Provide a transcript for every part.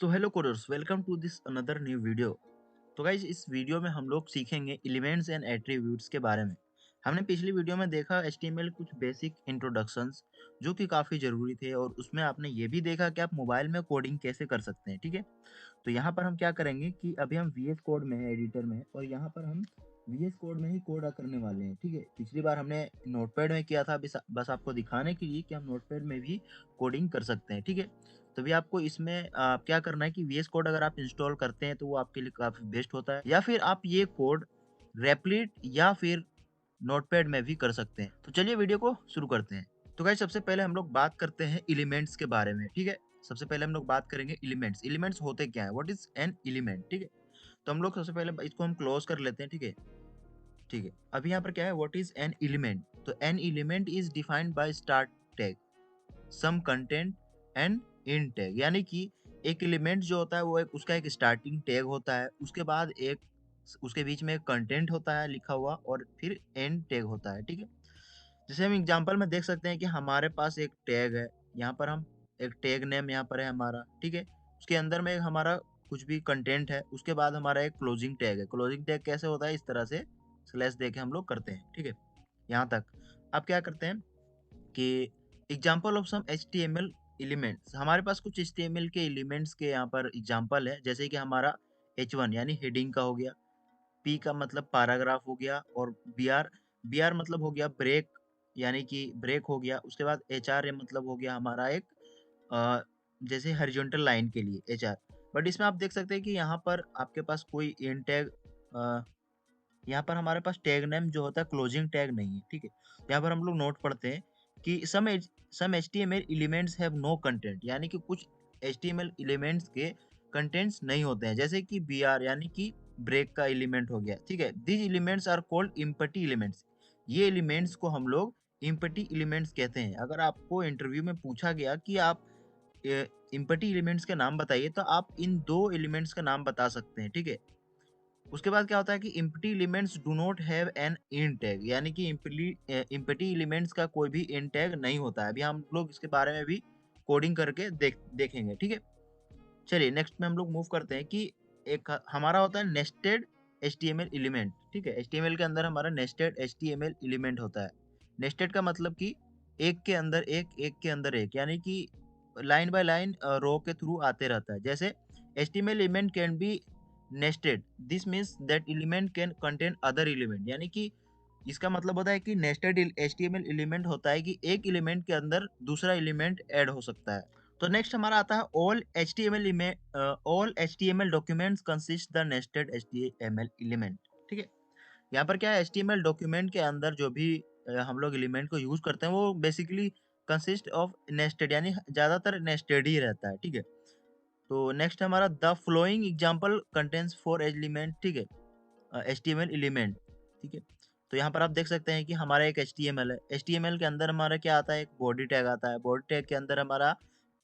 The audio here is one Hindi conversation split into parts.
So hello coders, welcome to this another new video. तो गाइज इस वीडियो में हम लोग सीखेंगे एलिमेंट्स एंड एट्रीब्यूट्स के बारे में। हमने पिछली वीडियो में देखा एचटीएमएल कुछ बेसिक इंट्रोडक्शंस जो कि काफ़ी ज़रूरी थे, और उसमें आपने ये भी देखा कि आप मोबाइल में कोडिंग कैसे कर सकते हैं। ठीक है, तो यहाँ पर हम क्या करेंगे कि अभी हम वीएस कोड में है, एडिटर में है, और यहाँ पर हम वीएस कोड में ही कोड करने वाले हैं। ठीक है, पिछली बार हमने नोटपैड में किया था, बस आपको दिखाने के लिए कि हम नोटपैड में भी कोडिंग कर सकते हैं। ठीक है, तो भी आपको इसमें क्या करना है कि वीएस कोड अगर आप इंस्टॉल करते हैं तो वो आपके लिए काफ़ी बेस्ट होता है, या फिर आप ये कोड रेपलिट या फिर नोटपैड में भी कर सकते हैं। तो चलिए वीडियो को शुरू करते हैं। तो गाइस सबसे पहले हम लोग बात करते हैं एलिमेंट्स के बारे में। ठीक है, सबसे पहले हम लोग बात करेंगे एलिमेंट्स। एलिमेंट्स होते क्या है, व्हाट इज एन एलिमेंट। ठीक है, तो हम लोग सबसे पहले इसको हम क्लोज कर लेते हैं। ठीक है, ठीक है, अभी यहाँ पर क्या है, व्हाट इज एन एलिमेंट। तो an element is defined by start tag, some content and end tag. यानी कि एक एलिमेंट जो होता है वो एक उसका एक स्टार्टिंग टैग होता है, उसके बाद एक उसके बीच में एक कंटेंट होता है लिखा हुआ, और फिर एंड टैग होता है। ठीक है, जैसे हम एग्जांपल में देख सकते हैं कि हमारे पास एक टैग है, यहाँ पर हम एक टैग नेम यहाँ पर है हमारा। ठीक है, उसके अंदर में हमारा कुछ भी कंटेंट है, उसके बाद हमारा एक क्लोजिंग टैग है। क्लोजिंग टैग कैसे होता है, इस तरह से स्लैश दे के हम लोग करते हैं। ठीक है, यहाँ तक आप क्या करते हैं कि example of some HTML elements, हमारे पास कुछ HTML के एलिमेंट्स के यहाँ पर एग्जाम्पल है, जैसे कि हमारा H1 यानी हेडिंग का हो गया, P का मतलब पैराग्राफ हो गया, और बी आर मतलब हो गया ब्रेक, यानी कि ब्रेक हो गया। उसके बाद HR मतलब हो गया हमारा एक अ, जैसे हॉरिजॉन्टल लाइन के लिए HR। बट इसमें आप देख सकते हैं कि यहाँ पर आपके पास कोई एंड टैग, यहाँ पर हमारे पास टैग नेम जो होता है क्लोजिंग टैग नहीं है। ठीक है, यहाँ पर हम लोग नोट पढ़ते हैं कि some HTML elements have no content, यानी कि कुछ HTML एलिमेंट्स के कंटेंट्स नहीं होते हैं, जैसे कि BR यानी कि ब्रेक का एलिमेंट हो गया। ठीक है, these elements are called empty elements. ये एलिमेंट्स को हम लोग इम्पटी एलिमेंट्स कहते हैं। अगर आपको इंटरव्यू में पूछा गया कि आप इम्पटी एलिमेंट्स के नाम बताइए, तो आप इन दो एलिमेंट्स का नाम बता सकते हैं। ठीक है, उसके बाद क्या होता है कि empty elements do not have an end tag, यानी कि इम्पटी एलिमेंट्स का कोई भी इंड टैग नहीं होता है। अभी हम लोग इसके बारे में भी कोडिंग करके देखेंगे। ठीक है, चलिए नेक्स्ट में हम लोग मूव करते हैं कि एक हमारा होता है नेस्टेड HTML एलिमेंट। ठीक है, HTML के अंदर हमारा नेस्टेड HTML एलिमेंट होता है। नेस्टेड का मतलब कि एक के अंदर एक के अंदर एक, यानी कि लाइन बाय लाइन रो के थ्रू आते रहता है। जैसे HTML element can be nested, this means that element can contain other element, यानी कि इसका मतलब होता है कि नेस्टेड HTML एलिमेंट होता है कि एक एलिमेंट के अंदर दूसरा एलिमेंट ऐड हो सकता है। तो नेक्स्ट हमारा आता है all HTML documents consist the nested HTML element. ठीक है, यहाँ पर क्या है, HTML डॉक्यूमेंट के अंदर जो भी हम लोग एलिमेंट को यूज करते हैं वो बेसिकली कंसिस्ट ऑफ नेस्टेड, यानी ज्यादातर नेस्टेड ही रहता है। ठीक है, तो नेक्स्ट हमारा the flowing example contents for element. ठीक है, HTML एलिमेंट। ठीक है, तो यहाँ पर आप देख सकते हैं कि हमारा एक HTML है। HTML के अंदर हमारा क्या आता है, एक बॉडी टैग आता है। बॉडी टैग के अंदर हमारा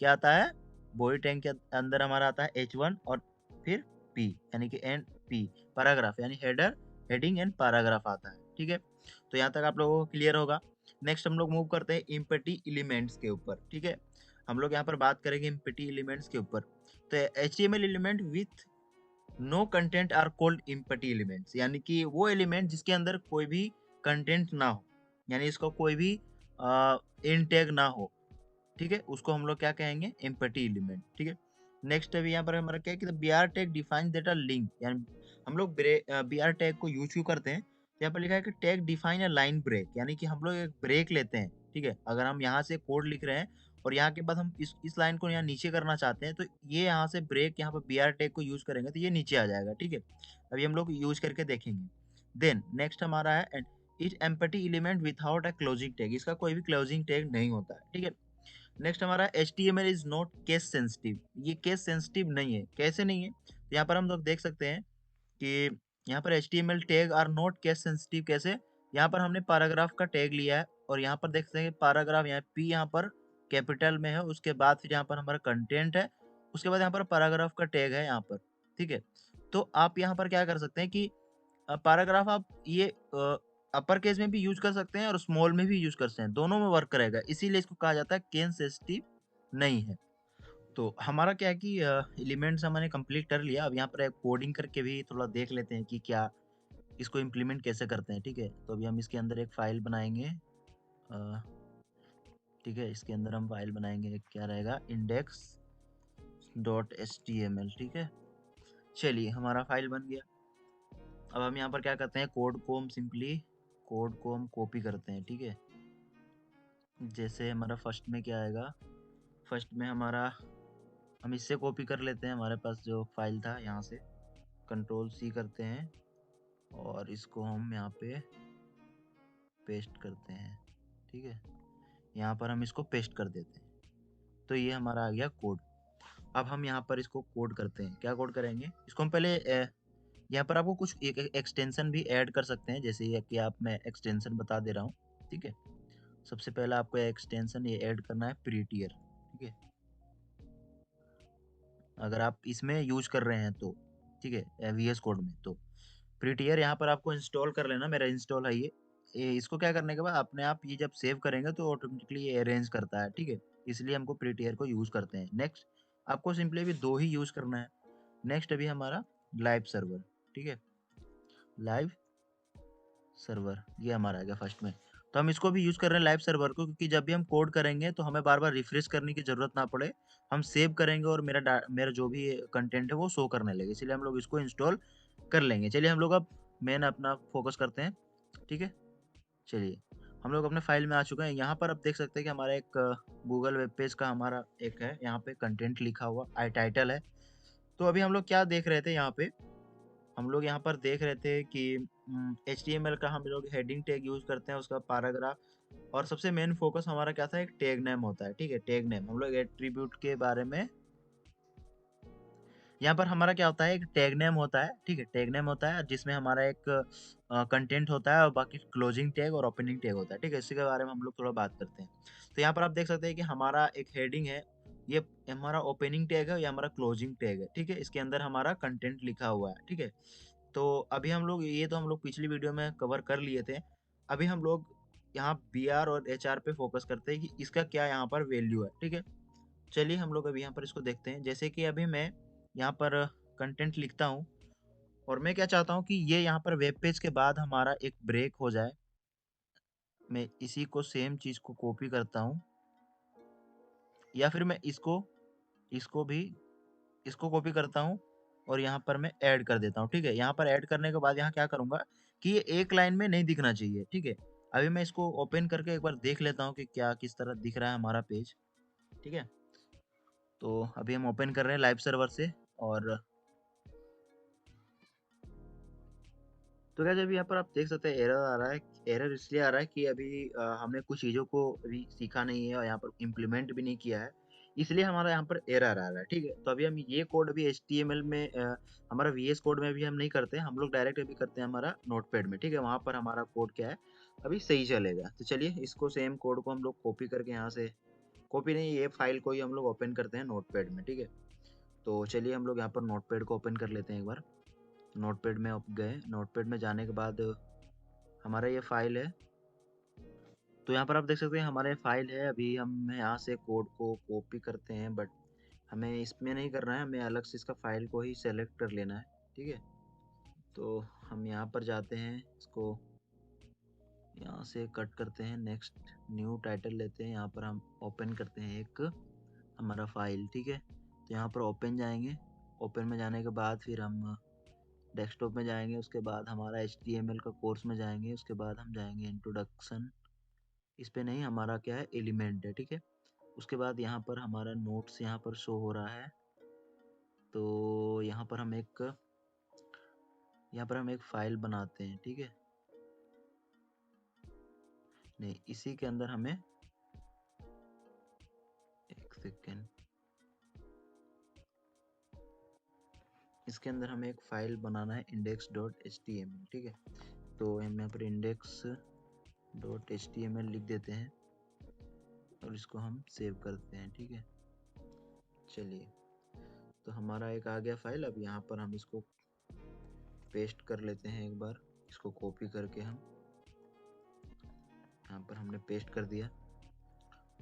क्या आता है, बॉडी टैग के अंदर हमारा आता है H1 और फिर P, यानी कि एंड P पैराग्राफ, यानी हेडर, हेडिंग एंड पैराग्राफ आता है। ठीक है, तो यहाँ तक आप लोगों को क्लियर होगा। नेक्स्ट हम लोग मूव करते हैं इम्पटी एलिमेंट्स के ऊपर। ठीक है, हम लोग यहाँ पर बात करेंगे इम्पटी एलिमेंट्स के ऊपर। तो HTML element with no content are called empty elements, यानी कि वो एलिमेंट जिसके अंदर कोई भी कंटेंट ना हो, यानी इसका कोई भी इन टैग ना हो। ठीक है, उसको हम लोग क्या कहेंगे, एम्पटी एलिमेंट। ठीक है, नेक्स्ट अभी यहाँ पर हमारा क्या है कि B R tag define data link, यानी हम लोग बी आर टैग को यूज क्यों करते हैं, तो यहाँ पर लिखा है कि tag define a line break, यानी कि हम लोग एक ब्रेक लेते हैं। ठीक है, अगर हम यहाँ से कोड लिख रहे हैं और यहाँ के बाद हम इस लाइन को यहाँ नीचे करना चाहते हैं, तो ये यहाँ से ब्रेक, यहाँ पर बी आर टैग को यूज करेंगे तो ये नीचे आ जाएगा। ठीक है, अभी हम लोग यूज करके देखेंगे। देन नेक्स्ट हमारा है it empty element without a closing tag, इसका कोई भी क्लोजिंग टैग नहीं होता है। ठीक है, नेक्स्ट हमारा HTML is not case sensitive, ये केस सेंसिटिव नहीं है। कैसे नहीं है, तो यहाँ पर हम लोग देख सकते हैं कि यहाँ पर HTML tag are not case sensitive. कैसे, यहाँ पर हमने पैराग्राफ का टैग लिया है, और यहाँ पर देख सकते हैं पैराग्राफ, यहाँ P यहाँ पर कैपिटल में है, उसके बाद फिर यहाँ पर हमारा कंटेंट है, उसके बाद यहाँ पर पैराग्राफ का टैग है यहाँ पर। ठीक है, तो आप यहाँ पर क्या कर सकते हैं कि पैराग्राफ आप ये अपर केस में भी यूज कर सकते हैं और स्मॉल में भी यूज कर सकते हैं, दोनों में वर्क करेगा, इसीलिए इसको कहा जाता है केस सेंसिटिव नहीं है। तो हमारा क्या है कि एलिमेंट्स हमने कंप्लीट कर लिया। अब यहाँ पर कोडिंग करके भी थोड़ा देख लेते हैं कि क्या इसको इम्प्लीमेंट कैसे करते हैं, ठीक है? तो अभी हम इसके अंदर एक फ़ाइल बनाएँगे। ठीक है, इसके अंदर हम फ़ाइल बनाएँगे, क्या रहेगा index.html, ठीक है? चलिए, हमारा फ़ाइल बन गया। अब हम यहाँ पर क्या करते हैं, कोड को हम कॉपी करते हैं, ठीक है? जैसे हमारा फर्स्ट में क्या आएगा, फर्स्ट में हमारा हम इससे कॉपी कर लेते हैं, हमारे पास जो फ़ाइल था यहाँ से, कंट्रोल C करते हैं और इसको हम यहाँ पे पेस्ट करते हैं, ठीक है? यहाँ पर हम इसको पेस्ट कर देते हैं। तो ये हमारा आ गया कोड। अब हम यहाँ पर इसको कोड करते हैं। क्या कोड करेंगे? इसको हम पहले यहाँ पर आपको कुछ एक एक्सटेंशन भी ऐड कर सकते हैं, जैसे ये कि आप मैं एक्सटेंशन बता दे रहा हूँ, ठीक है? सबसे पहला आपको एक्सटेंशन ये ऐड करना है प्रीटियर, ठीक है? अगर आप इसमें यूज़ कर रहे हैं तो, ठीक है? वीएस कोड में तो प्रीटियर यहाँ पर आपको इंस्टॉल कर लेना, मेरा इंस्टॉल है ये। इसको क्या करने के बाद अपने आप ये जब सेव करेंगे तो ऑटोमेटिकली ये अरेंज करता है, ठीक है? इसलिए हमको प्रीटियर को यूज़ करते हैं। नेक्स्ट आपको सिंपली अभी 2 ही यूज़ करना है। नेक्स्ट अभी हमारा लाइव सर्वर, ठीक है? लाइव सर्वर ये हमारा आ गया फर्स्ट में। तो हम इसको भी यूज़ कर रहे हैं लाइव सर्वर को, क्योंकि जब भी हम कोड करेंगे तो हमें बार-बार रिफ्रेश करने की ज़रूरत ना पड़े। हम सेव करेंगे और मेरा जो भी कंटेंट है वो शो करने लगे। इसलिए हम लोग इसको इंस्टॉल कर लेंगे। चलिए हम लोग अब मेन अपना फ़ोकस करते हैं, ठीक है? चलिए, हम लोग अपने फ़ाइल में आ चुके हैं। यहाँ पर आप देख सकते हैं कि हमारा एक गूगल वेब पेज का हमारा एक है, यहाँ पे कंटेंट लिखा हुआ टाइटल है। तो अभी हम लोग क्या देख रहे थे यहाँ पे, हम लोग यहाँ पर देख रहे थे कि एचटीएमएल का हम लोग हेडिंग टैग यूज़ करते हैं, उसका पैराग्राफ और सबसे मेन फ़ोकस हमारा क्या था, एक टैग नेम होता है, ठीक है? टैग नेम हम लोग एट्रीब्यूट के बारे में यहाँ पर हमारा क्या होता है, एक टैग नेम होता है, ठीक है? टैग नेम होता है जिसमें हमारा एक कंटेंट होता है और बाकी क्लोजिंग टैग और ओपनिंग टैग होता है, ठीक है? इसी के बारे में हम लोग थोड़ा बात करते हैं। तो यहाँ पर आप देख सकते हैं कि हमारा एक हेडिंग है, ये हमारा ओपनिंग टैग है, ये हमारा क्लोजिंग टैग है, ठीक है? इसके अंदर हमारा कंटेंट लिखा हुआ है, ठीक है? तो अभी हम लोग ये तो हम लोग पिछली वीडियो में कवर कर लिए थे। अभी हम लोग यहाँ बीआर और एचआर पे फ़ोकस करते हैं कि इसका क्या यहाँ पर वैल्यू है, ठीक है? चलिए हम लोग अभी यहाँ पर इसको देखते हैं। जैसे कि अभी मैं यहाँ पर कंटेंट लिखता हूँ और मैं क्या चाहता हूँ कि ये यहाँ पर वेब पेज के बाद हमारा एक ब्रेक हो जाए। मैं इसी को सेम चीज़ को कॉपी करता हूँ या फिर मैं इसको भी इसको कॉपी करता हूँ और यहाँ पर मैं ऐड कर देता हूँ, ठीक है? यहाँ पर ऐड करने के बाद यहाँ क्या करूँगा कि ये एक लाइन में नहीं दिखना चाहिए, ठीक है? अभी मैं इसको ओपन करके एक बार देख लेता हूँ कि क्या किस तरह दिख रहा है हमारा पेज, ठीक है? तो अभी हम ओपन कर रहे हैं लाइव सर्वर से और तो गाइस अभी यहाँ पर आप देख सकते हैं एरर आ रहा है। एरर इसलिए आ रहा है कि अभी हमने कुछ चीज़ों को अभी सीखा नहीं है और यहाँ पर इम्प्लीमेंट भी नहीं किया है। इसलिए हमारा यहाँ पर एरर आ रहा है, ठीक है? तो अभी हम ये कोड अभी एचटीएमएल में हमारा वीएस कोड में भी हम नहीं करते हैं। हम लोग डायरेक्ट अभी करते हैं हमारा नोटपैड में, ठीक है? वहाँ पर हमारा कोड क्या है, अभी सही चलेगा। तो चलिए इसको सेम कोड को हम लोग कॉपी करके यहाँ से कॉपी नहीं, ये फाइल को ही हम लोग ओपन करते हैं नोटपैड में, ठीक है? तो चलिए हम लोग यहाँ पर नोटपैड को ओपन कर लेते हैं एक बार। नोटपैड में गए, नोटपैड में जाने के बाद हमारा ये फाइल है। तो यहाँ पर आप देख सकते हैं हमारा ये फाइल है। अभी हम यहाँ से कोड को कॉपी करते हैं बट हमें इसमें नहीं करना है, हमें अलग से इसका फाइल को ही सेलेक्ट कर लेना है, ठीक है? तो हम यहाँ पर जाते हैं, इसको यहाँ से कट करते हैं, नेक्स्ट न्यू टाइटल लेते हैं, यहाँ पर हम ओपन करते हैं एक हमारा फाइल, ठीक है? तो यहाँ पर ओपन जाएंगे, ओपन में जाने के बाद फिर हम डेस्कटॉप में जाएंगे, उसके बाद हमारा HTML का कोर्स में जाएंगे, उसके बाद हम जाएंगे इंट्रोडक्शन, इस पे नहीं, हमारा क्या है एलिमेंट है, ठीक है? उसके बाद यहाँ पर हमारा नोट्स यहाँ पर शो हो रहा है। तो यहाँ पर हम एक फाइल बनाते हैं, ठीक है? नहीं, इसी के अंदर हमें एक सेकेंड, इसके अंदर हमें एक फाइल बनाना है index.html, ठीक है? तो हम यहाँ पर index.html लिख देते हैं और इसको हम सेव करते हैं, ठीक है? चलिए, तो हमारा एक आ गया फाइल। अब यहाँ पर हम इसको पेस्ट कर लेते हैं एक बार, इसको कॉपी करके हम यहाँ पर हमने पेस्ट कर दिया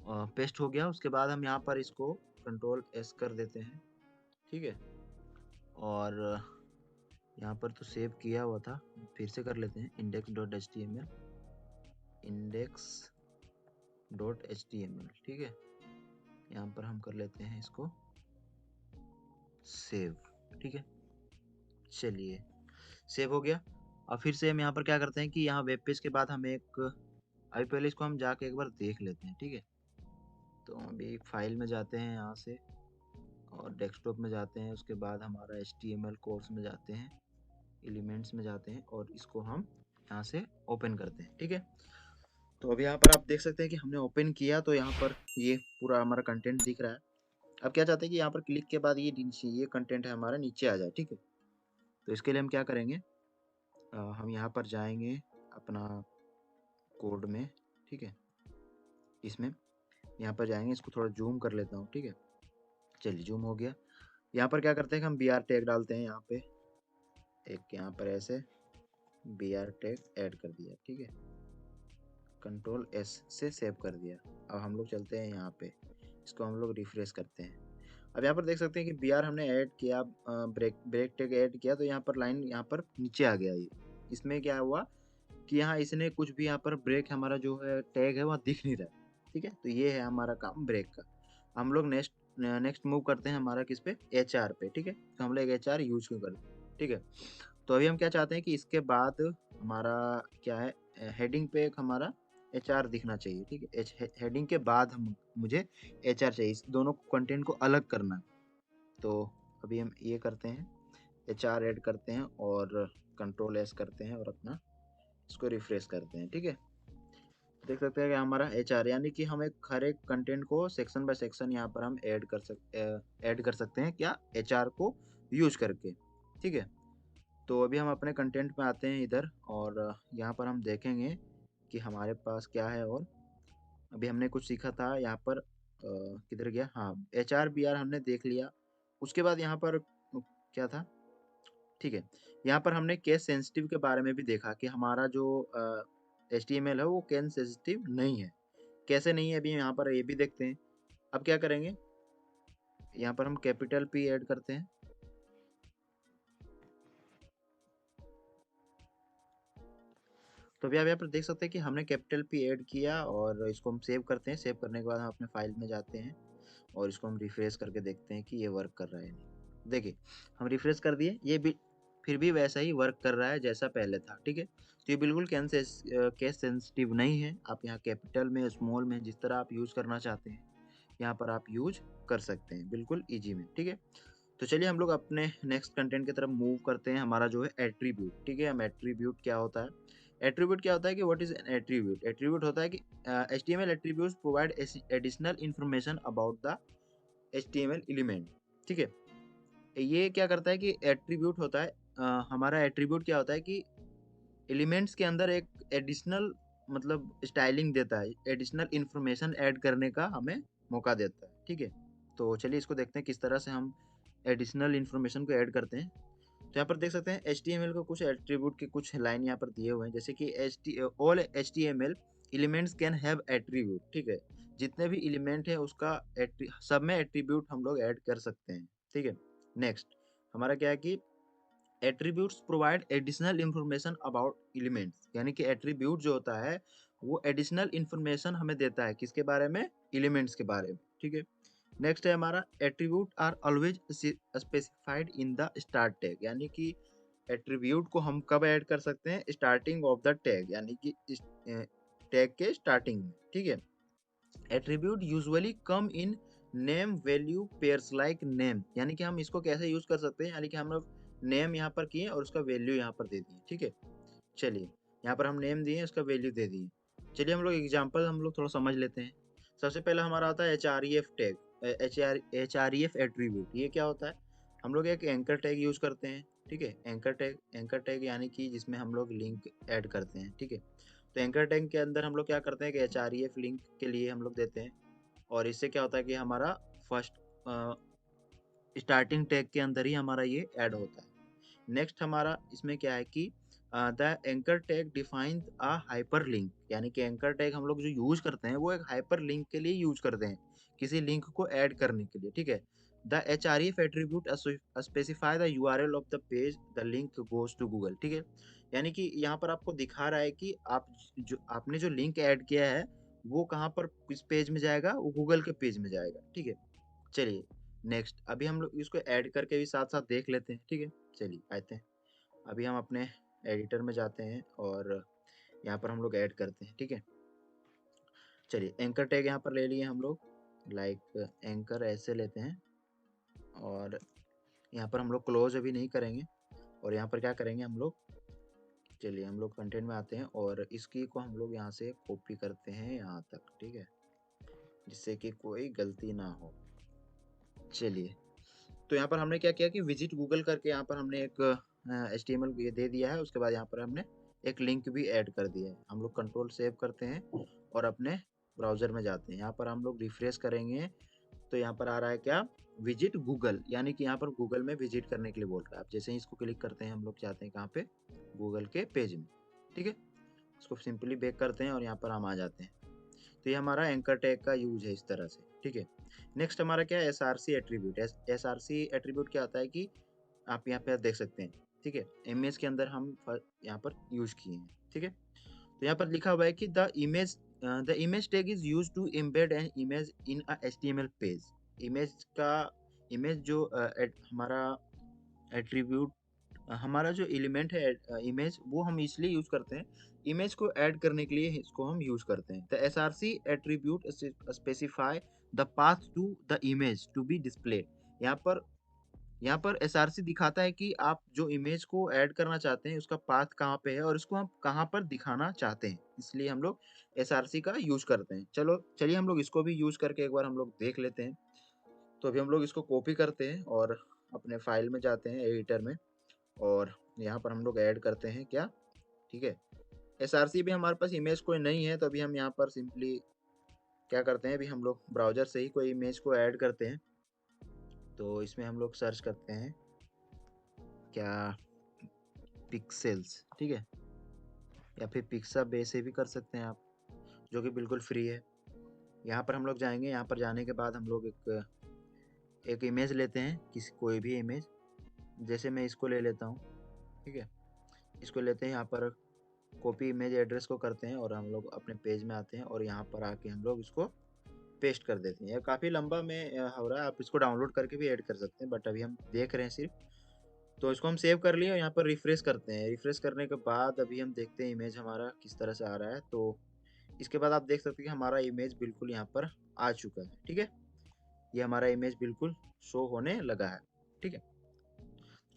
और पेस्ट हो गया। उसके बाद हम यहाँ पर इसको कंट्रोल एस कर देते हैं, ठीक है। और यहाँ पर तो सेव किया हुआ था, फिर से कर लेते हैं index.html, index.html, ठीक है। यहाँ पर हम कर लेते हैं इसको सेव, ठीक है। चलिए सेव हो गया। और फिर से हम यहाँ पर क्या करते हैं कि यहाँ वेब पेज के बाद हम एक अभी पहले इसको हम जाके एक बार देख लेते हैं, ठीक है। तो अभी फाइल में जाते हैं यहाँ से और डेस्कटॉप में जाते हैं, उसके बाद हमारा HTML कोर्स में जाते हैं, एलिमेंट्स में जाते हैं और इसको हम यहाँ से ओपन करते हैं, ठीक है। तो अभी यहाँ पर आप देख सकते हैं कि हमने ओपन किया तो यहाँ पर ये पूरा हमारा कंटेंट दिख रहा है। अब क्या चाहते हैं कि यहाँ पर क्लिक के बाद ये कंटेंट है हमारा नीचे आ जाए, ठीक है। तो इसके लिए हम क्या करेंगे, हम यहाँ पर जाएंगे अपना कोड में, ठीक है। इसमें यहाँ पर जाएंगे, इसको थोड़ा जूम कर लेता हूँ, ठीक है। चलिए जूम हो गया। यहाँ पर क्या करते हैं कि हम br टैग डालते हैं, यहाँ पे एक यहाँ पर ऐसे br टैग ऐड कर दिया, ठीक है। कंट्रोल एस से सेव कर दिया। अब हम लोग चलते हैं यहाँ पे, इसको हम लोग रिफ्रेश करते हैं। अब यहाँ पर देख सकते हैं कि br हमने ऐड किया, ब्रेक टैग ऐड किया, तो यहाँ पर लाइन यहाँ पर नीचे आ गया। ये इसमें क्या हुआ कि यहाँ इसने कुछ भी यहाँ पर ब्रेक हमारा जो है टैग है वह दिख नहीं रहा, ठीक है। तो ये है हमारा काम ब्रेक का। हम लोग नेक्स्ट मूव करते हैं हमारा किस पे, HR पे, ठीक है। तो हम लोग HR यूज क्यों करते हैं, ठीक है। तो अभी हम क्या चाहते हैं कि इसके बाद हमारा क्या है, हेडिंग पे एक हमारा HR दिखना चाहिए, ठीक है। हेडिंग के बाद मुझे HR चाहिए, इस दोनों कंटेंट को अलग करना है। तो अभी हम ये करते हैं, HR ऐड करते हैं और कंट्रोल एस करते हैं और अपना इसको रिफ्रेश करते हैं, ठीक है। देख सकते हैं कि हमारा HR, यानी कि हम एक हर एक कंटेंट को सेक्शन बाय सेक्शन यहाँ पर हम ऐड कर सकते हैं क्या, HR को यूज करके, ठीक है। तो अभी हम अपने कंटेंट में आते हैं इधर और यहाँ पर हम देखेंगे कि हमारे पास क्या है। और अभी हमने कुछ सीखा था यहाँ पर, किधर गया, हाँ HR BR हमने देख लिया। उसके बाद यहाँ पर क्या था, ठीक है। यहाँ पर हमने केस सेंसिटिव के बारे में भी देखा कि हमारा जो HTML है वो केस सेंसिटिव नहीं है। कैसे नहीं है अभी यहाँ पर ये भी देखते हैं। अब क्या करेंगे, यहाँ पर हम कैपिटल P ऐड करते हैं। तो अभी आप यहाँ पर देख सकते हैं कि हमने कैपिटल P ऐड किया और इसको हम सेव करते हैं। सेव करने के बाद हम अपने फाइल में जाते हैं और इसको हम रिफ्रेश करके देखते हैं कि ये वर्क कर रहा है नहीं। देखिए हम रिफ्रेश कर दिए, ये भी फिर भी वैसा ही वर्क कर रहा है जैसा पहले था, ठीक है। तो ये बिल्कुल केस सेंसिटिव नहीं है। आप यहाँ कैपिटल में, स्मॉल में, जिस तरह आप यूज़ करना चाहते हैं यहाँ पर आप यूज कर सकते हैं बिल्कुल ईजी में, ठीक है। तो चलिए हम लोग अपने नेक्स्ट कंटेंट की तरफ मूव करते हैं। हमारा जो है एट्रीब्यूट, ठीक है। हम एट्रीब्यूट क्या होता है, एट्रीब्यूट क्या होता है कि what is N attribute. Attribute होता है कि HTML attributes provide additional information about the HTML element, ठीक है। ये क्या करता है कि एट्रीब्यूट होता है, हमारा एट्रीब्यूट क्या होता है कि एलिमेंट्स के अंदर एक एडिशनल मतलब स्टाइलिंग देता है, एडिशनल इंफॉर्मेशन ऐड करने का हमें मौका देता है, ठीक है। तो चलिए इसको देखते हैं किस तरह से हम एडिशनल इंफॉर्मेशन को ऐड करते हैं। तो यहाँ पर देख सकते हैं HTML को कुछ एट्रीब्यूट के कुछ लाइन यहाँ पर दिए हुए हैं, जैसे कि all HTML elements can have attribute, ठीक है। जितने भी एलिमेंट है उसका सब में एट्रीब्यूट हम लोग ऐड कर सकते हैं, ठीक है। नेक्स्ट हमारा क्या है कि attributes provide additional information about elements, यानी कि एट्रीब्यूट जो होता है वो एडिशनल इंफॉर्मेशन हमें देता है किसके बारे में, एलिमेंट्स के बारे में, ठीक है। नेक्स्ट है हमारा attribute are always specified in the start tag, यानी कि एट्रीब्यूट को हम कब ऐड कर सकते हैं, स्टार्टिंग ऑफ द टैग, यानी कि टैग के स्टार्टिंग में, ठीक है। Attribute usually come in name value pairs like name, यानी कि हम इसको कैसे यूज कर सकते हैं, यानी कि हम लोग नेम यहाँ पर किए और उसका वैल्यू यहाँ पर दे दिए, ठीक है। चलिए यहाँ पर हम नेम दिए, उसका वैल्यू दे दिए। चलिए हम लोग एग्जांपल हम लोग थोड़ा समझ लेते हैं। सबसे पहला हमारा आता है HREF टैग, HREF एट्रीब्यूट। ये क्या होता है, हम लोग एक एंकर टैग यूज करते हैं, ठीक है। एंकर टैग यानी कि जिसमें हम लोग लिंक ऐड करते हैं, ठीक है। तो एंकर टैग के अंदर हम लोग क्या करते हैं कि HREF लिंक के लिए हम लोग देते हैं और इससे क्या होता है कि हमारा फर्स्ट स्टार्टिंग टैग के अंदर ही हमारा ये ऐड होता है। नेक्स्ट हमारा इसमें क्या है कि the anchor tag define a hyper link, यानी कि एंकर टैग हम लोग जो यूज करते हैं वो एक हाइपर लिंक के लिए यूज करते हैं किसी लिंक को ऐड करने के लिए, ठीक है। The href attribute specify the URL of the page the link goes to Google, ठीक है। यानी कि यहाँ पर आपको दिखा रहा है कि आप जो आपने जो लिंक ऐड किया है वो कहाँ पर किस पेज में जाएगा, वो गूगल के पेज में जाएगा, ठीक है। चलिए नेक्स्ट, अभी हम लोग इसको ऐड करके भी साथ साथ देख लेते हैं, ठीक है। चलिए आते हैं, अभी हम अपने एडिटर में जाते हैं और यहाँ पर हम लोग ऐड करते हैं, ठीक है। चलिए एंकर टैग यहाँ पर ले लिए हम लोग, लाइक एंकर ऐसे लेते हैं और यहाँ पर हम लोग क्लोज अभी नहीं करेंगे और यहाँ पर क्या करेंगे हम लोग, चलिए हम लोग कंटेंट में आते हैं और इसकी को हम लोग यहाँ से कॉपी करते हैं यहाँ तक, ठीक है, जिससे कि कोई गलती ना हो। चलिए तो यहाँ पर हमने क्या किया कि विजिट गूगल करके यहाँ पर हमने एक HTML ये दे दिया है, उसके बाद यहाँ पर हमने एक लिंक भी ऐड कर दिया है। हम लोग कंट्रोल सेव करते हैं और अपने ब्राउजर में जाते हैं, यहाँ पर हम लोग रिफ्रेश करेंगे तो यहाँ पर आ रहा है क्या, विजिट गूगल, यानी कि यहाँ पर गूगल में विजिट करने के लिए बोल रहा है। आप जैसे ही इसको क्लिक करते हैं हम लोग जाते हैं कहाँ पे, गूगल के पेज में, ठीक है। इसको सिंपली बैक करते हैं और यहाँ पर हम आ जाते हैं। तो ये हमारा एंकर टैग का यूज है इस तरह से, ठीक है। नेक्स्ट हमारा क्या है, SRC एट्रीब्यूट। SRC एट्रीब्यूट क्या होता है कि आप यहाँ पे देख सकते हैं, ठीक है, इमेज के अंदर हम यहाँ पर यूज किए हैं, ठीक है। तो यहाँ पर लिखा हुआ है कि the image tag is use to embed an image in a HTML page. Image जो हमारा एट्रीब्यूट, हमारा जो एलिमेंट है इमेज, वो हम इसलिए यूज करते हैं, इमेज को ऐड करने के लिए इसको हम यूज करते हैं। The SRC attribute specify the path to the image to be displayed. यहाँ पर SRC दिखाता है कि आप जो इमेज को ऐड करना चाहते हैं उसका पाथ कहाँ पे है और इसको हम कहाँ पर दिखाना चाहते हैं, इसलिए हम लोग SRC का यूज करते हैं। चलिए हम लोग इसको भी यूज करके एक बार हम लोग देख लेते हैं। तो अभी हम लोग इसको कॉपी करते हैं और अपने फाइल में जाते हैं एडिटर में और यहाँ पर हम लोग ऐड करते हैं क्या, ठीक है। SRC भी हमारे पास इमेज कोई नहीं है, तो अभी हम यहाँ पर सिंपली क्या करते हैं, अभी हम लोग ब्राउजर से ही कोई इमेज को ऐड करते हैं। तो इसमें हम लोग सर्च करते हैं क्या, पिक्सेल्स, ठीक है, या फिर पिक्साबे से भी कर सकते हैं आप, जो कि बिल्कुल फ्री है। यहाँ पर हम लोग जाएंगे, यहाँ पर जाने के बाद हम लोग एक इमेज लेते हैं, कोई भी इमेज, जैसे मैं इसको ले लेता हूँ, ठीक है। इसको लेते हैं, यहाँ पर कॉपी इमेज एड्रेस को करते हैं और हम लोग अपने पेज में आते हैं और यहाँ पर आके हम लोग इसको पेस्ट कर देते हैं। यह काफ़ी लंबा में हो रहा है, आप इसको डाउनलोड करके भी ऐड कर सकते हैं, बट अभी हम देख रहे हैं सिर्फ। तो इसको हम सेव कर लिए और यहाँ पर रिफ्रेश करते हैं। रिफ्रेश करने के बाद अभी हम देखते हैं इमेज हमारा किस तरह से आ रहा है। तो इसके बाद आप देख सकते हैं कि हमारा इमेज बिल्कुल यहाँ पर आ चुका है, ठीक है। ये हमारा इमेज बिल्कुल शो होने लगा है, ठीक है।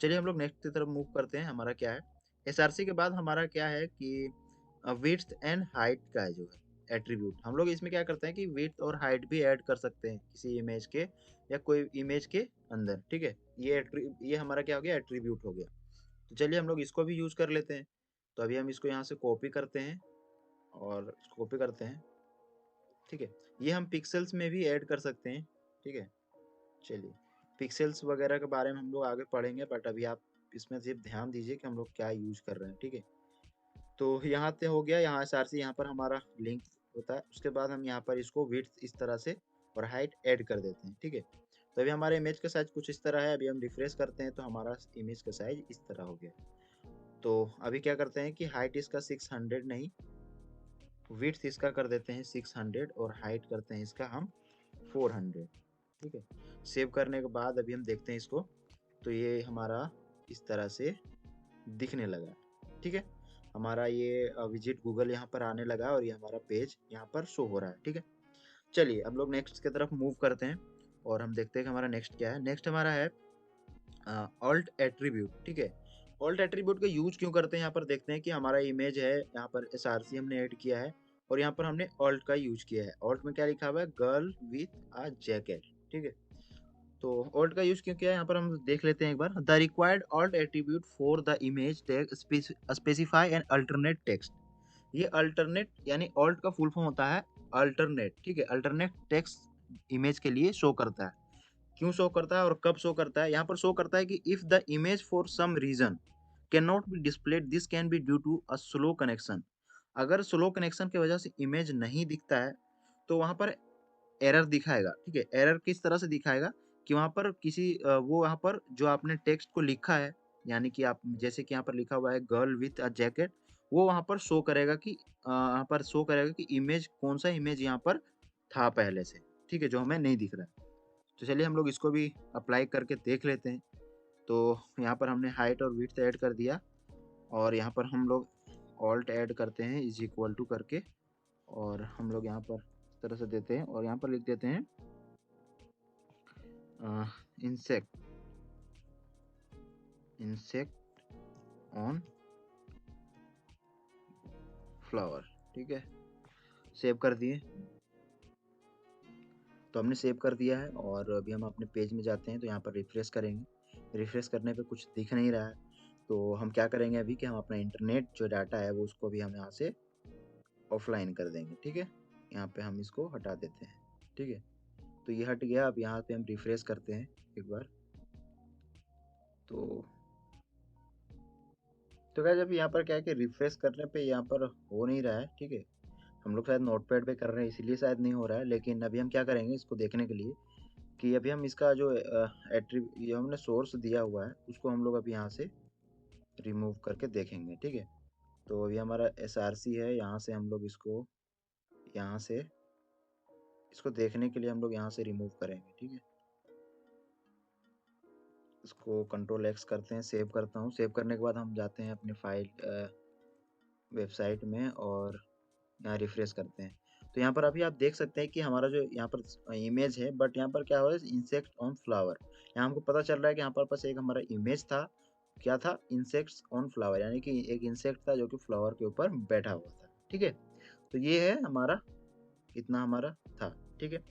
चलिए हम लोग नेक्स्ट की तरफ मूव करते हैं। हमारा क्या है, SRC के बाद हमारा क्या है कि विड्थ एंड हाइट का है जो है एट्रीब्यूट। हम लोग इसमें क्या करते हैं कि विड्थ और हाइट भी ऐड कर सकते हैं किसी इमेज के या कोई इमेज के अंदर, ठीक है। ये हमारा क्या हो गया, एट्रीब्यूट हो गया। तो चलिए हम लोग इसको भी यूज कर लेते हैं। तो अभी हम इसको यहाँ से कॉपी करते हैं और कॉपी करते हैं, ठीक है। ये हम पिक्सल्स में भी ऐड कर सकते हैं, ठीक है। चलिए पिक्सेल्स वगैरह के बारे में हम लोग आगे पढ़ेंगे, बट अभी आप इसमें सिर्फ ध्यान दीजिए कि हम लोग क्या यूज कर रहे हैं, ठीक है। तो यहाँ से हो गया, यहाँ SRC, यहाँ पर हमारा लिंक होता है। उसके बाद हम यहाँ पर इसको विड्थ इस तरह से और हाइट ऐड कर देते हैं, ठीक है। तो अभी हमारे इमेज का साइज कुछ इस तरह है। अभी हम रिफ्रेश करते हैं तो हमारा इमेज का साइज इस तरह हो गया। तो अभी क्या करते हैं कि हाइट इसका 600 नहीं, विड्थ इसका कर देते हैं 600 और हाइट करते हैं इसका हम 400, ठीक है। सेव करने के बाद अभी हम देखते हैं इसको, तो ये हमारा इस तरह से दिखने लगा, ठीक है। हमारा ये विजिट गूगल यहाँ पर आने लगा और ये हमारा पेज यहाँ पर शो हो रहा है, ठीक है। चलिए अब लोग नेक्स्ट की तरफ मूव करते हैं और हम देखते हैं कि हमारा नेक्स्ट क्या है। नेक्स्ट हमारा है ऑल्ट एट्रीब्यूट, ठीक है। ऑल्ट एट्रीब्यूट का यूज क्यों करते हैं, यहाँ पर देखते हैं कि हमारा इमेज है, यहाँ पर SRC हमने ऐड किया है और यहाँ पर हमने ऑल्ट का यूज किया है। ऑल्ट में क्या लिखा हुआ है, गर्ल विथ अ जैकेट, ठीक है। तो ऑल्ट का यूज क्यों किया है, यहाँ पर हम देख लेते हैं एक बार। The required alt attribute for the image tag specify an alternate text. ये अल्टरनेट यानी ऑल्ट का फुल फॉर्म होता है अल्टरनेट, ठीक है। अल्टरनेट टेक्स्ट इमेज के लिए शो करता है। क्यों शो करता है और कब शो करता है, यहाँ पर शो करता है कि if the image for some reason can not be displayed this can be due to a slow connection. अगर स्लो कनेक्शन की वजह से इमेज नहीं दिखता है तो वहाँ पर एरर दिखाएगा, ठीक है? एरर किस तरह से दिखाएगा कि वहाँ पर वो वहाँ पर जो आपने टेक्स्ट को लिखा है, यानी कि आप जैसे कि यहाँ पर लिखा हुआ है गर्ल विथ अ जैकेट, वो वहाँ पर शो करेगा कि यहाँ पर शो करेगा कि इमेज कौन-सा इमेज यहाँ पर था पहले से, ठीक है? जो हमें नहीं दिख रहा है। तो चलिए हम लोग इसको भी अप्लाई करके देख लेते हैं। तो यहाँ पर हमने हाइट और विड्थ ऐड कर दिया और यहाँ पर हम लोग ऑल्ट ऐड करते हैं इज़ इक्वल टू करके और हम लोग यहाँ पर इस तरह से देते हैं और यहाँ पर लिख देते हैं इंसेक्ट इंसेक्ट ऑन फ्लावर, ठीक है? सेव कर दिए। तो हमने सेव कर दिया है और अभी हम अपने पेज में जाते हैं तो यहाँ पर रिफ्रेश करेंगे। रिफ्रेश करने पे कुछ दिख नहीं रहा है, तो हम क्या करेंगे अभी कि हम अपना इंटरनेट जो डाटा है वो उसको भी हम यहाँ से ऑफलाइन कर देंगे, ठीक है? यहाँ पे हम इसको हटा देते हैं, ठीक है? तो ये हट गया। अब यहाँ पे हम रिफ्रेश करते हैं एक बार। तो गाइस अभी यहाँ पर क्या है कि रिफ्रेश करने पे यहाँ पर हो नहीं रहा है, ठीक है? हम लोग शायद नोटपैड पे कर रहे हैं इसीलिए शायद नहीं हो रहा है, लेकिन अभी हम क्या करेंगे इसको देखने के लिए कि अभी हम इसका जो ये हमने सोर्स दिया हुआ है उसको हम लोग अभी यहाँ से रिमूव करके देखेंगे, ठीक है? तो अभी हमारा SRC है, यहाँ से हम लोग यहाँ से इसको देखने के लिए हम लोग यहाँ से रिमूव करेंगे, ठीक है? इसको कंट्रोल X करते हैं, सेव करता हूँ। सेव करने के बाद हम जाते हैं अपने फाइल वेबसाइट में और यहाँ रिफ्रेश करते हैं। तो यहाँ पर अभी आप देख सकते हैं कि हमारा जो यहाँ पर इमेज है, बट यहाँ पर क्या हो रहा है इंसेक्ट ऑन फ्लावर। यहाँ हमको पता चल रहा है कि यहाँ पर बस एक हमारा इमेज था, क्या था इंसेक्ट्स ऑन फ्लावर, यानी कि एक इंसेक्ट था जो कि फ्लावर के ऊपर बैठा हुआ था, ठीक है? तो ये है हमारा, इतना हमारा था, ठीक है?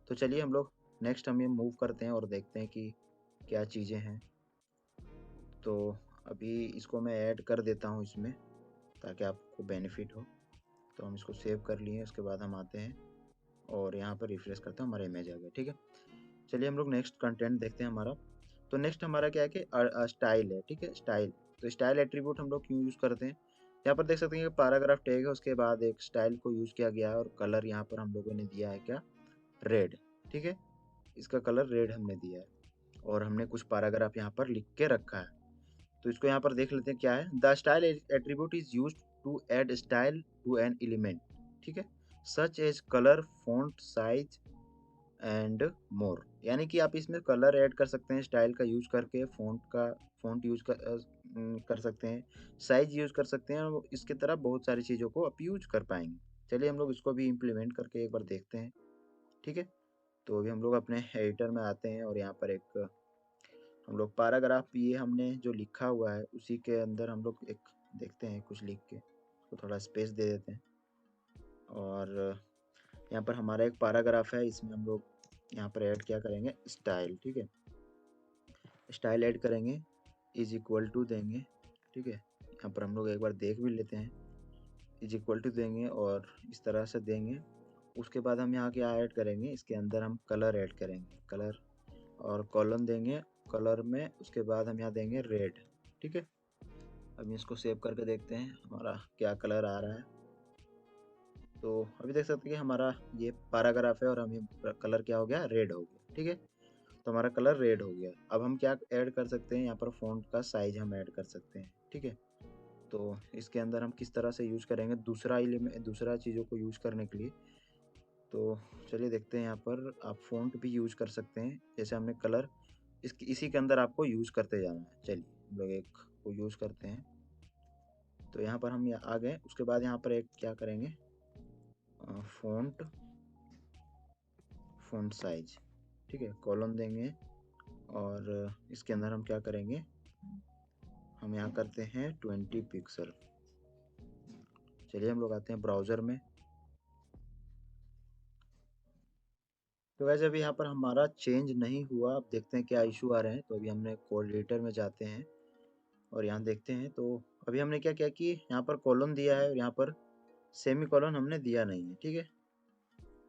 तो चलिए हम लोग नेक्स्ट हम ये मूव करते हैं और देखते हैं कि क्या चीज़ें हैं। तो अभी इसको मैं ऐड कर देता हूँ इसमें ताकि आपको बेनिफिट हो। तो हम इसको सेव कर लिए, उसके बाद हम आते हैं और यहाँ पर रिफ्रेश करते हैं, हमारा इमेज आ गया, ठीक है? चलिए हम लोग नेक्स्ट कंटेंट देखते हैं हमारा। तो नेक्स्ट हमारा क्या है कि स्टाइल है, ठीक है? स्टाइल, तो स्टाइल एट्रीब्यूट हम लोग क्यों यूज़ करते हैं? यहाँ पर देख सकते हैं कि पैराग्राफ टैग है, उसके बाद एक स्टाइल को यूज़ किया गया है और कलर यहाँ पर हम लोगों ने दिया है क्या, रेड, ठीक है? इसका कलर रेड हमने दिया है और हमने कुछ पैराग्राफ यहाँ पर लिख के रखा है। तो इसको यहाँ पर देख लेते हैं क्या है। The style attribute is use to add style to an element, ठीक है? Such as colour, font size and more, यानी कि आप इसमें कलर ऐड कर सकते हैं स्टाइल का यूज करके, फॉन्ट यूज कर सकते हैं, साइज यूज कर सकते हैं और इसके तरह बहुत सारी चीज़ों को आप यूज कर पाएंगे। चलिए हम लोग इसको भी इम्प्लीमेंट करके एक बार देखते हैं, ठीक है? तो अभी हम लोग अपने एडिटर में आते हैं और यहाँ पर एक हम लोग पैराग्राफ ये हमने जो लिखा हुआ है उसी के अंदर हम लोग एक देखते हैं कुछ लिख के, उसको थोड़ा स्पेस दे देते हैं और यहाँ पर हमारा एक पैराग्राफ है, इसमें हम लोग यहाँ पर ऐड क्या करेंगे, स्टाइल, ठीक है? स्टाइल ऐड करेंगे, इज इक्वल टू देंगे, ठीक है? यहाँ पर हम लोग एक बार देख भी लेते हैं, इज इक्वल टू देंगे और इस तरह से देंगे। उसके बाद हम यहाँ क्या ऐड करेंगे, इसके अंदर हम कलर ऐड करेंगे, कलर और कॉलम देंगे कलर में, उसके बाद हम यहाँ देंगे रेड, ठीक है? अब इसको सेव करके देखते हैं हमारा क्या कलर आ रहा है। तो अभी देख सकते हैं कि हमारा ये पैराग्राफ है और हमें कलर क्या हो गया, रेड हो गया, ठीक है? तो हमारा कलर रेड हो गया। अब हम क्या ऐड कर सकते हैं, यहाँ पर फ़ॉन्ट का साइज हम ऐड कर सकते हैं, ठीक है? तो इसके अंदर हम किस तरह से यूज़ करेंगे दूसरा चीज़ों को यूज़ करने के लिए, तो चलिए देखते हैं। यहाँ पर आप फ़ॉन्ट भी यूज़ कर सकते हैं, जैसे हमने कलर इसी के अंदर आपको यूज़ करते जाना है। चलिए हम लोग एक को यूज़ करते हैं। तो यहाँ पर हम आ गए, उसके बाद यहाँ पर एक क्या करेंगे, फ़ॉन्ट साइज, ठीक है? कॉलम देंगे और इसके अंदर हम क्या करेंगे, हम यहाँ करते हैं 20 पिक्सल। चलिए हम लोग आते हैं ब्राउज़र में। तो वैसे अभी यहाँ पर हमारा चेंज नहीं हुआ, अब देखते हैं क्या इशू आ रहे हैं। तो अभी हमने कोड एडिटर में जाते हैं और यहाँ देखते हैं। तो अभी हमने क्या किया कि यहाँ पर कोलन दिया है और यहाँ पर सेमी कोलन हमने दिया नहीं है, ठीक है?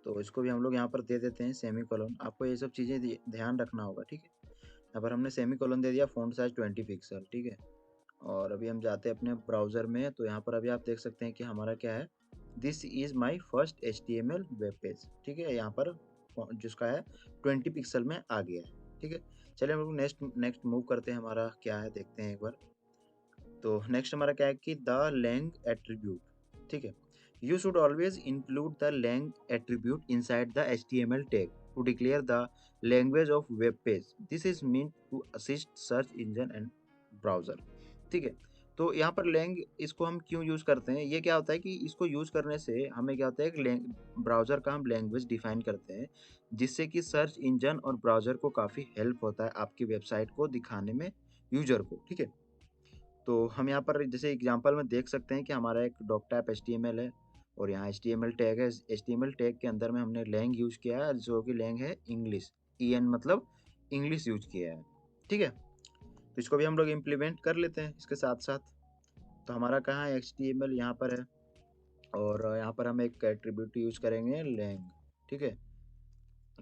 तो इसको भी हम लोग यहाँ पर दे देते हैं सेमी कोलन। आपको ये सब चीज़ें ध्यान रखना होगा, ठीक है? यहाँ पर हमने सेमी कोलन दे दिया, फ़ॉन्ट साइज 20 पिक्सल, ठीक है? और अभी हम जाते हैं अपने ब्राउज़र में। तो यहाँ पर अभी आप देख सकते हैं कि हमारा क्या है, this is my first HTML web page, ठीक है? यहाँ पर जिसका है 20 पिक्सल में आ गया है, ठीक है। चलिए हम लोग नेक्स्ट नेक्स्ट मूव करते हैं, हमारा क्या है देखते हैं एक बार। तो नेक्स्ट हमारा क्या है कि द लैंग एट्रीब्यूट, ठीक है। You should always include the lang attribute inside the HTML tag to declare the language of web page. This is mean to assist search engine and browser, ठीक है। तो यहाँ पर लैंग इसको हम क्यों यूज करते हैं, ये क्या होता है कि इसको यूज करने से हमें क्या होता है कि ब्राउजर का हम लैंग्वेज डिफाइन करते हैं, जिससे कि सर्च इंजन और ब्राउजर को काफ़ी हेल्प होता है आपकी वेबसाइट को दिखाने में यूजर को, ठीक है। तो हम यहाँ पर जैसे एग्जांपल में देख सकते हैं कि हमारा एक डॉक टाइप HTML है और यहाँ HTML टैग है। HTML टैग के अंदर में हमने लैंग यूज किया है, जो कि लैंग है इंग्लिश, EN मतलब इंग्लिश यूज किया है, ठीक है। तो इसको भी हम लोग इम्प्लीमेंट कर लेते हैं इसके साथ साथ। तो हमारा कहाँ है, HTML यहाँ पर है और यहाँ पर हम एक एट्रीब्यूट यूज करेंगे लैंग, ठीक है।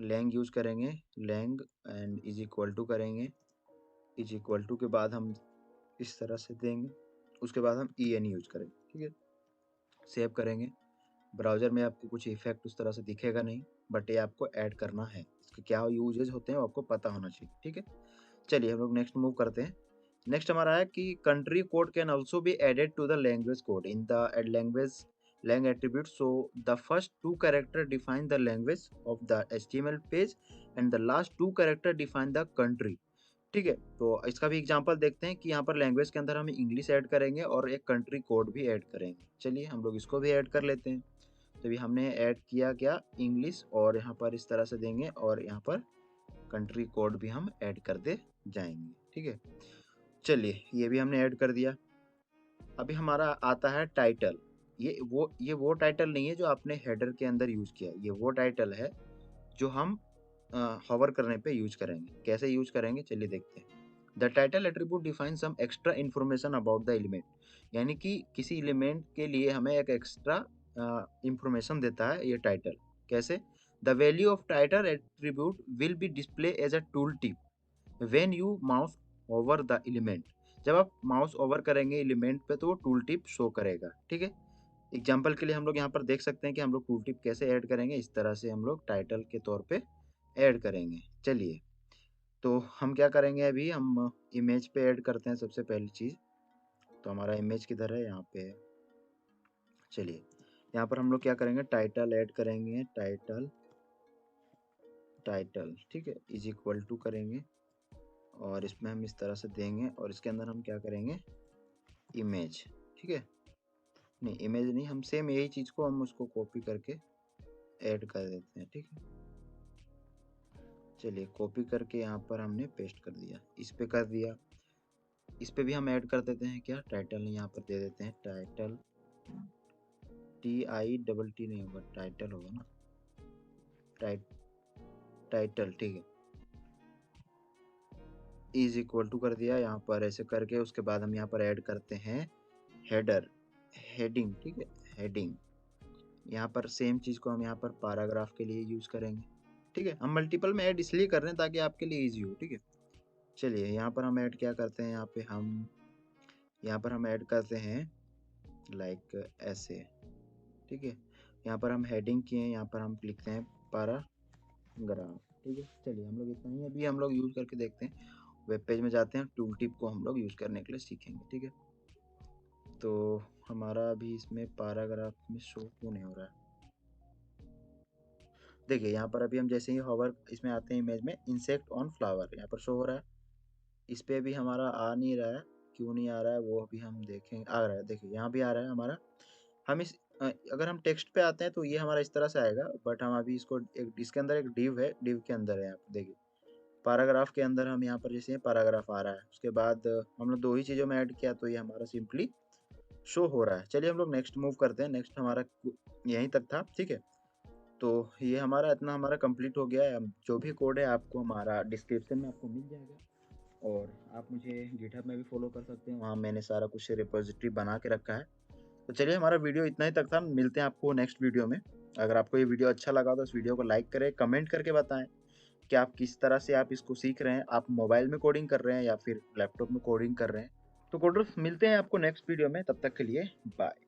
लैंग यूज करेंगे, lang and is equal to करेंगे, इज इक्वल टू के बाद हम इस तरह से देंगे, उसके बाद हम EN यूज करेंगे, ठीक है। सेव करेंगे। ब्राउज़र में आपको कुछ इफेक्ट उस तरह से दिखेगा नहीं, बट ये आपको ऐड करना है, इसके क्या यूजेज होते हैं वो आपको पता होना चाहिए, ठीक है। चलिए हम लोग नेक्स्ट मूव करते हैं। नेक्स्ट हमारा है कि country code can also be added to the language code in the language lang attribute. So the first 2 character define the language of the HTML page and the last 2 character define the country, ठीक है। तो इसका भी एग्जांपल देखते हैं कि यहाँ पर लैंग्वेज के अंदर हम इंग्लिश ऐड करेंगे और एक कंट्री कोड भी ऐड करेंगे। चलिए हम लोग इसको भी ऐड कर लेते हैं। तो अभी हमने ऐड किया क्या, इंग्लिश, और यहाँ पर इस तरह से देंगे और यहाँ पर कंट्री कोड भी हम ऐड करते जाएंगे, ठीक है। चलिए ये भी हमने ऐड कर दिया। अभी हमारा आता है टाइटल। ये वो टाइटल नहीं है जो आपने हेडर के अंदर यूज किया, ये वो टाइटल है जो हम हॉवर करने पे यूज करेंगे। कैसे यूज करेंगे चलिए देखते हैं। The title attribute define some extra information about the element, यानी कि किसी एलिमेंट के लिए हमें एक एक्स्ट्रा इंफॉर्मेशन देता है ये टाइटल। कैसे, the value of title attribute will be display as a tool tip when you mouse over the element. जब आप माउस ओवर करेंगे एलिमेंट पे तो वो टूल टिप शो करेगा, ठीक है। एग्जाम्पल के लिए हम लोग यहाँ पर देख सकते हैं कि हम लोग टूल टिप कैसे ऐड करेंगे। इस तरह से हम लोग टाइटल के तौर पे ऐड करेंगे। चलिए तो हम क्या करेंगे, अभी हम इमेज पे ऐड करते हैं सबसे पहली चीज़। तो हमारा इमेज किधर है, यहाँ पे है। चलिए यहाँ पर हम लोग क्या करेंगे, टाइटल ऐड करेंगे, टाइटल टाइटल ठीक है, इज इक्वल टू करेंगे और इसमें हम इस तरह से देंगे और इसके अंदर हम क्या करेंगे, इमेज, ठीक है। नहीं इमेज नहीं, हम सेम यही चीज़ को हम उसको कॉपी करके ऐड कर देते हैं, ठीक है। चलिए कॉपी करके यहाँ पर हमने पेस्ट कर दिया, इस पे कर दिया। इस पे भी हम ऐड कर देते हैं क्या, टाइटल यहाँ पर दे देते हैं, टाइटल TITT नहीं होगा, टाइटल होगा ना, टाइटल, ठीक है। इज इक्वल टू कर दिया यहाँ पर ऐसे करके। उसके बाद हम यहाँ पर ऐड करते हैं हेडर, हेडिंग, ठीक है, हेडिंग। यहाँ पर सेम चीज़ को हम यहाँ पर पैराग्राफ के लिए यूज करेंगे, ठीक है। हम मल्टीपल में ऐड इसलिए कर रहे हैं ताकि आपके लिए इजी हो, ठीक है। चलिए यहाँ पर हम ऐड क्या करते हैं, यहाँ पर हम ऐड करते हैं लाइक ऐसे, ठीक है। यहाँ पर हम हेडिंग किए हैं, यहाँ पर हम लिखते हैं पैराग्राफ, ठीक है। चलिए हम लोग इतना ही अभी हम लोग यूज करके देखते हैं। वेब पेज में जाते हैं, टूल टिप को हम लोग यूज करने के लिए सीखेंगे, ठीक है। तो हमारा अभी इसमें पैराग्राफ में शो क्यों नहीं हो रहा है, देखिए यहाँ पर अभी हम जैसे ही हॉवर इसमें आते हैं इमेज में, इंसेक्ट ऑन फ्लावर यहाँ पर शो हो रहा है। इस पे भी हमारा आ नहीं रहा है, क्यों नहीं आ रहा है वो अभी हम देखेंगे। आ रहा है, देखिए यहाँ भी आ रहा है हमारा। हम अगर हम टेक्स्ट पे आते हैं तो ये हमारा इस तरह से आएगा, बट हम अभी इसको इसके अंदर एक डिव है, डिव के अंदर है यहाँ पे देखिए पैराग्राफ के अंदर हम यहाँ पर जैसे पैराग्राफ आ रहा है, उसके बाद हम लोग दो ही चीज़ों में ऐड किया तो ये हमारा सिंपली शो हो रहा है। चलिए हम लोग नेक्स्ट मूव करते हैं। नेक्स्ट हमारा यहीं तक था, ठीक है। तो ये हमारा इतना हमारा कंप्लीट हो गया है। जो भी कोड है आपको हमारा डिस्क्रिप्शन में आपको मिल जाएगा और आप मुझे गिटहब में भी फॉलो कर सकते हैं, वहाँ मैंने सारा कुछ रिपोजिटरी बना के रखा है। तो चलिए हमारा वीडियो इतना ही तक था, मिलते हैं आपको नेक्स्ट वीडियो में। अगर आपको ये वीडियो अच्छा लगा तो इस वीडियो को लाइक करें, कमेंट करके बताएं कि आप किस तरह से आप इसको सीख रहे हैं, आप मोबाइल में कोडिंग कर रहे हैं या फिर लैपटॉप में कोडिंग कर रहे हैं। तो कोडर्स मिलते हैं आपको नेक्स्ट वीडियो में, तब तक के लिए बाय।